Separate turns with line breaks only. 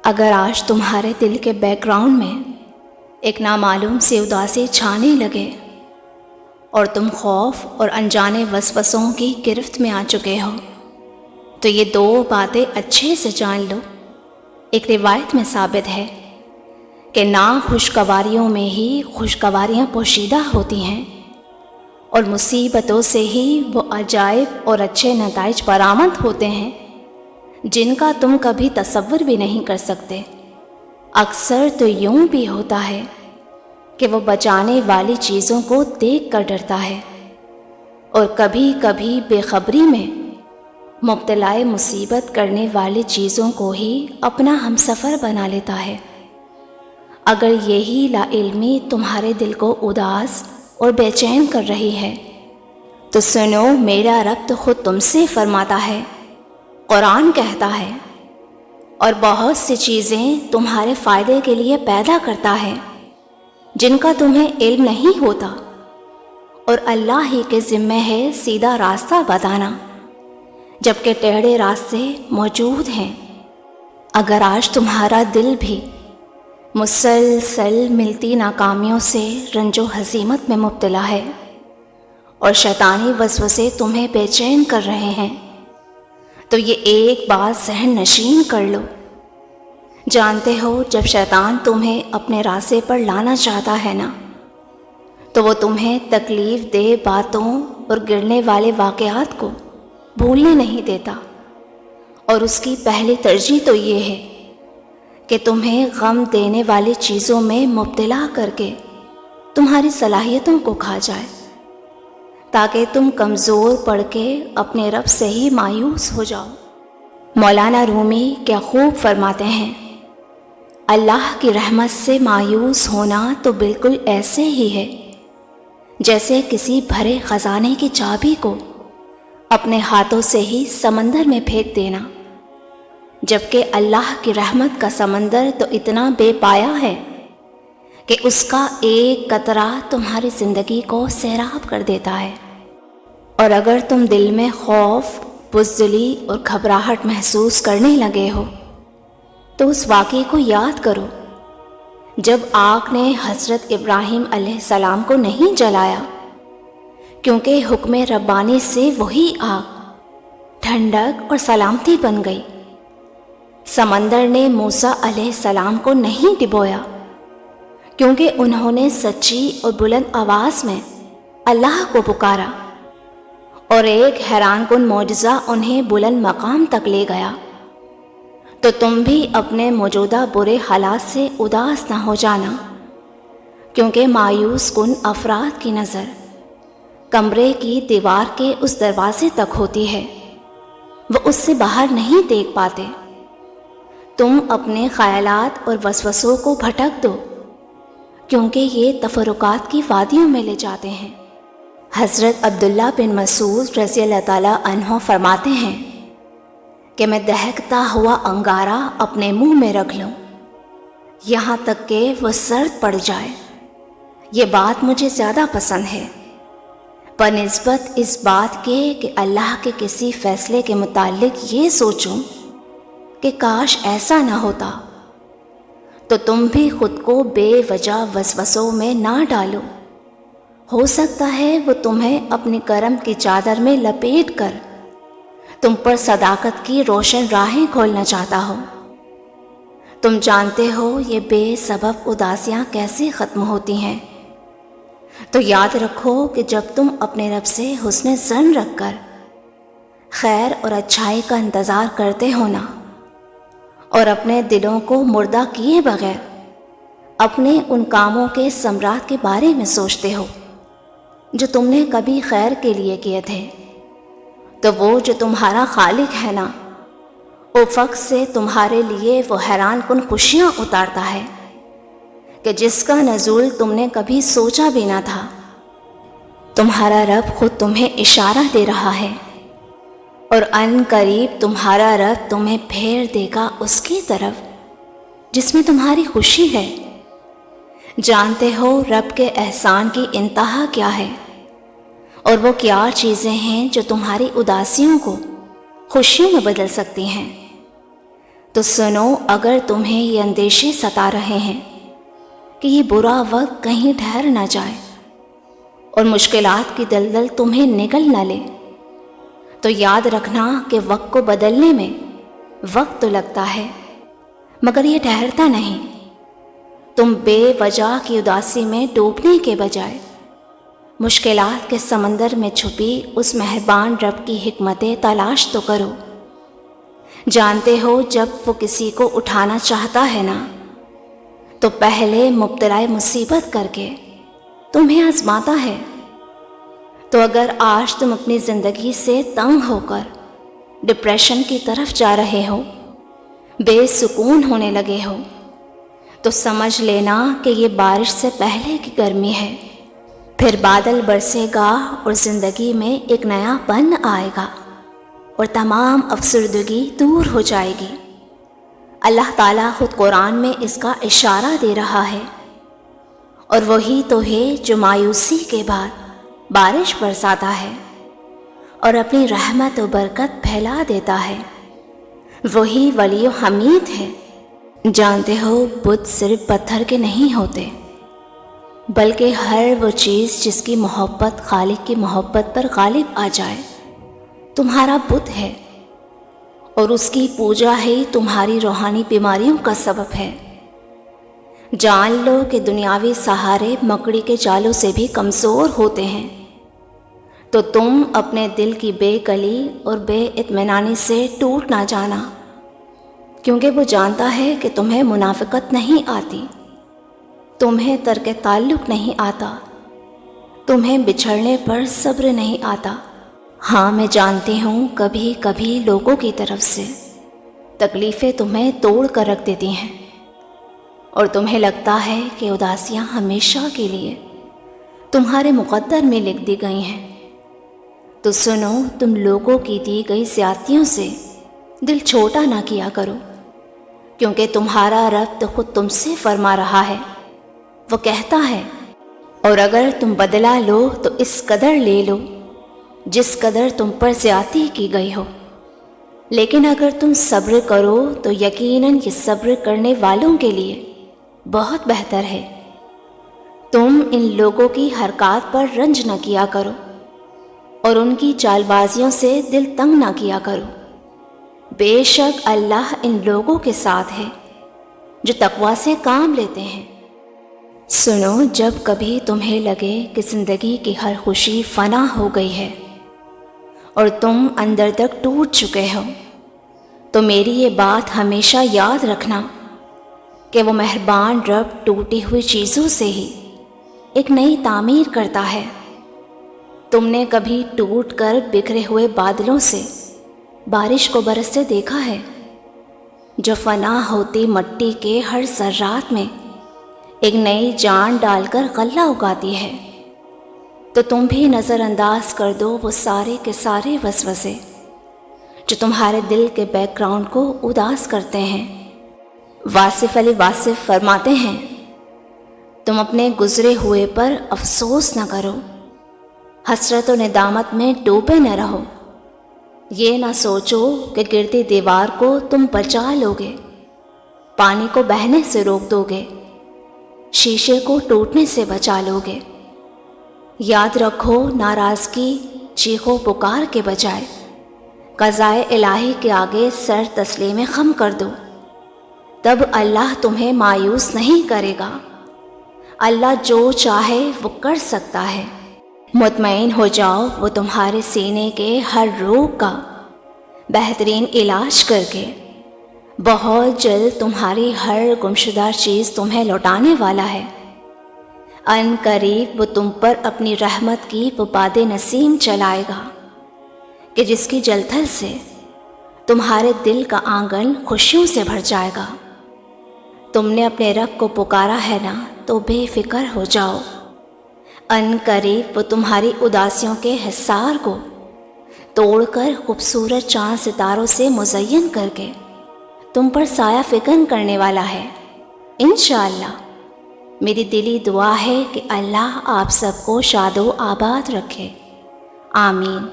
اگر آج تمہارے دل کے بیک گراؤنڈ میں ایک نامعلوم سی اداسی چھانے لگے اور تم خوف اور انجانے وسوسوں کی گرفت میں آ چکے ہو، تو یہ دو باتیں اچھے سے جان لو۔ ایک روایت میں ثابت ہے کہ ناخوشگواریوں میں ہی خوشگواریاں پوشیدہ ہوتی ہیں، اور مصیبتوں سے ہی وہ عجائب اور اچھے نتائج برآمد ہوتے ہیں جن کا تم کبھی تصور بھی نہیں کر سکتے۔ اکثر تو یوں بھی ہوتا ہے کہ وہ بچانے والی چیزوں کو دیکھ کر ڈرتا ہے، اور کبھی کبھی بے خبری میں مبتلا مصیبت کرنے والی چیزوں کو ہی اپنا ہمسفر بنا لیتا ہے۔ اگر یہی لا علمی تمہارے دل کو اداس اور بے چین کر رہی ہے تو سنو، میرا رب تو خود تم سے فرماتا ہے، قرآن کہتا ہے، اور بہت سی چیزیں تمہارے فائدے کے لیے پیدا کرتا ہے جن کا تمہیں علم نہیں ہوتا، اور اللہ ہی کے ذمہ ہے سیدھا راستہ بتانا، جبکہ ٹیڑھے راستے موجود ہیں۔ اگر آج تمہارا دل بھی مسلسل ملتی ناکامیوں سے رنج و ہزیمت میں مبتلا ہے اور شیطانی وسوسے تمہیں بے چین کر رہے ہیں، تو یہ ایک بات ذہن نشین کر لو۔ جانتے ہو، جب شیطان تمہیں اپنے راستے پر لانا چاہتا ہے نا، تو وہ تمہیں تکلیف دہ باتوں اور گرنے والے واقعات کو بھولنے نہیں دیتا، اور اس کی پہلی ترجیح تو یہ ہے کہ تمہیں غم دینے والی چیزوں میں مبتلا کر کے تمہاری صلاحیتوں کو کھا جائے، تاکہ تم کمزور پڑ کے اپنے رب سے ہی مایوس ہو جاؤ۔ مولانا رومی کیا خوب فرماتے ہیں، اللہ کی رحمت سے مایوس ہونا تو بالکل ایسے ہی ہے جیسے کسی بھرے خزانے کی چابی کو اپنے ہاتھوں سے ہی سمندر میں پھینک دینا، جبکہ اللہ کی رحمت کا سمندر تو اتنا بے پایا ہے کہ اس کا ایک قطرہ تمہاری زندگی کو سیراب کر دیتا ہے۔ اور اگر تم دل میں خوف، بزدلی اور گھبراہٹ محسوس کرنے لگے ہو تو اس واقعے کو یاد کرو جب آگ نے حضرت ابراہیم علیہ السلام کو نہیں جلایا، کیونکہ حکم ربانی سے وہی آگ ٹھنڈک اور سلامتی بن گئی۔ سمندر نے موسیٰ علیہ السلام کو نہیں ڈبویا، کیونکہ انہوں نے سچی اور بلند آواز میں اللہ کو پکارا، اور ایک حیران کن معجزہ انہیں بلند مقام تک لے گیا۔ تو تم بھی اپنے موجودہ برے حالات سے اداس نہ ہو جانا، کیونکہ مایوس کن افراد کی نظر کمرے کی دیوار کے اس دروازے تک ہوتی ہے، وہ اس سے باہر نہیں دیکھ پاتے۔ تم اپنے خیالات اور وسوسوں کو بھٹک دو، کیونکہ یہ تفرقات کی وادیوں میں لے جاتے ہیں۔ حضرت عبداللہ بن مسعود رضی اللہ تعالیٰ عنہ فرماتے ہیں کہ میں دہکتا ہوا انگارہ اپنے منہ میں رکھ لوں یہاں تک کہ وہ سرد پڑ جائے، یہ بات مجھے زیادہ پسند ہے بنسبت اس بات کے کہ اللہ کے کسی فیصلے کے متعلق یہ سوچوں کہ کاش ایسا نہ ہوتا۔ تو تم بھی خود کو بے وجہ وسوسوں میں نہ ڈالو، ہو سکتا ہے وہ تمہیں اپنی کرم کی چادر میں لپیٹ کر تم پر صداقت کی روشن راہیں کھولنا چاہتا ہو۔ تم جانتے ہو یہ بے سبب اداسیاں کیسے ختم ہوتی ہیں، تو یاد رکھو کہ جب تم اپنے رب سے حسن ظن رکھ کر خیر اور اچھائی کا انتظار کرتے ہو نا، اور اپنے دلوں کو مردہ کیے بغیر اپنے ان کاموں کے ثمرات کے بارے میں سوچتے ہو جو تم نے کبھی خیر کے لیے کیے تھے، تو وہ جو تمہارا خالق ہے نا، افق سے تمہارے لیے وہ حیران کن خوشیاں اتارتا ہے کہ جس کا نزول تم نے کبھی سوچا بھی نہ تھا۔ تمہارا رب خود تمہیں اشارہ دے رہا ہے، اور ان قریب تمہارا رب تمہیں پھیر دے گا اس کی طرف جس میں تمہاری خوشی ہے۔ جانتے ہو رب کے احسان کی انتہا کیا ہے، اور وہ کیا چیزیں ہیں جو تمہاری اداسیوں کو خوشیوں میں بدل سکتی ہیں۔ تو تو سنو، اگر تمہیں یہ اندیشے ستا رہے ہیں کہ یہ برا وقت کہیں ٹھہر نہ جائے اور مشکلات کی دلدل تمہیں نگل نہ لے، تو یاد رکھنا کہ وقت کو بدلنے میں وقت تو لگتا ہے مگر یہ ٹھہرتا نہیں۔ تم بے وجہ کی اداسی میں ڈوبنے کے بجائے مشکلات کے سمندر میں چھپی اس مہربان رب کی حکمتیں تلاش تو کرو۔ جانتے ہو جب وہ کسی کو اٹھانا چاہتا ہے نا، تو پہلے مبتلا مصیبت کر کے تمہیں آزماتا ہے۔ تو اگر آج تم اپنی زندگی سے تنگ ہو کر ڈپریشن کی طرف جا رہے ہو، بے سکون ہونے لگے ہو، تو سمجھ لینا کہ یہ بارش سے پہلے کی گرمی ہے۔ پھر بادل برسے گا اور زندگی میں ایک نیا پن آئے گا اور تمام افسردگی دور ہو جائے گی۔ اللہ تعالیٰ خود قرآن میں اس کا اشارہ دے رہا ہے، اور وہی تو ہے جو مایوسی کے بعد بارش برساتا ہے اور اپنی رحمت و برکت پھیلا دیتا ہے۔ وہی ولی و حمید ہے۔ جانتے ہو بت صرف پتھر کے نہیں ہوتے، بلکہ ہر وہ چیز جس کی محبت خالق کی محبت پر غالب آ جائے تمہارا بت ہے، اور اس کی پوجا ہی تمہاری روحانی بیماریوں کا سبب ہے۔ جان لو کہ دنیاوی سہارے مکڑی کے جالوں سے بھی کمزور ہوتے ہیں، تو تم اپنے دل کی بے کلی اور بے اطمینانی سے ٹوٹ نہ جانا، کیونکہ وہ جانتا ہے کہ تمہیں منافقت نہیں آتی، تمہیں ترک تعلق نہیں آتا، تمہیں بچھڑنے پر صبر نہیں آتا۔ ہاں میں جانتی ہوں کبھی کبھی لوگوں کی طرف سے تکلیفیں تمہیں توڑ کر رکھ دیتی ہیں، اور تمہیں لگتا ہے کہ اداسیاں ہمیشہ کے لیے تمہارے مقدر میں لکھ دی گئی ہیں۔ تو سنو، تم لوگوں کی دی گئی زیادتیوں سے دل چھوٹا نہ کیا کرو، کیونکہ تمہارا رب تو خود تم سے فرما رہا ہے۔ وہ کہتا ہے، اور اگر تم بدلہ لو تو اس قدر لے لو جس قدر تم پر زیادتی کی گئی ہو، لیکن اگر تم صبر کرو تو یقیناً یہ صبر کرنے والوں کے لیے بہت بہتر ہے۔ تم ان لوگوں کی حرکات پر رنج نہ کیا کرو اور ان کی چال بازیوں سے دل تنگ نہ کیا کرو۔ بے شک اللہ ان لوگوں کے ساتھ ہے جو تقوی سے کام لیتے ہیں۔ سنو، جب کبھی تمہیں لگے کہ زندگی کی ہر خوشی فنا ہو گئی ہے اور تم اندر تک ٹوٹ چکے ہو، تو میری یہ بات ہمیشہ یاد رکھنا کہ وہ مہربان رب ٹوٹی ہوئی چیزوں سے ہی ایک نئی تعمیر کرتا ہے۔ تم نے کبھی ٹوٹ کر بکھرے ہوئے بادلوں سے بارش کو برستے دیکھا ہے، جو فنا ہوتی مٹی کے ہر ذرات میں ایک نئی جان ڈال کر غلہ اگاتی ہے؟ تو تم بھی نظر انداز کر دو وہ سارے کے سارے وسوسے جو تمہارے دل کے بیک گراؤنڈ کو اداس کرتے ہیں۔ واصف علی واصف فرماتے ہیں، تم اپنے گزرے ہوئے پر افسوس نہ کرو، حسرت و ندامت میں ڈوبے نہ رہو، یہ نہ سوچو کہ گرتی دیوار کو تم بچا لوگے، پانی کو بہنے سے روک دو گے، شیشے کو ٹوٹنے سے بچا لوگے۔ یاد رکھو، ناراضگی چیخ و پکار کے بجائے قضائے الہی کے آگے سر تسلیم خم کر دو، تب اللہ تمہیں مایوس نہیں کرے گا۔ اللہ جو چاہے وہ کر سکتا ہے۔ مطمئن ہو جاؤ، وہ تمہارے سینے کے ہر روگ کا بہترین علاج کر کے بہت جلد تمہاری ہر گمشدہ چیز تمہیں لوٹانے والا ہے۔ ان قریب وہ تم پر اپنی رحمت کی وہ باد نسیم چلائے گا کہ جس کی جلتھل سے تمہارے دل کا آنگن خوشیوں سے بھر جائے گا۔ تم نے اپنے رب کو پکارا ہے نا، تو بے فکر ہو جاؤ، ان قریب وہ تمہاری اداسیوں کے حصار کو توڑ کر خوبصورت چاند ستاروں سے مزین کر کے تم پر سایہ فکن کرنے والا ہے۔ انشاءاللہ میری دلی دعا ہے کہ اللہ آپ سب کو شاد و آباد رکھے، آمین۔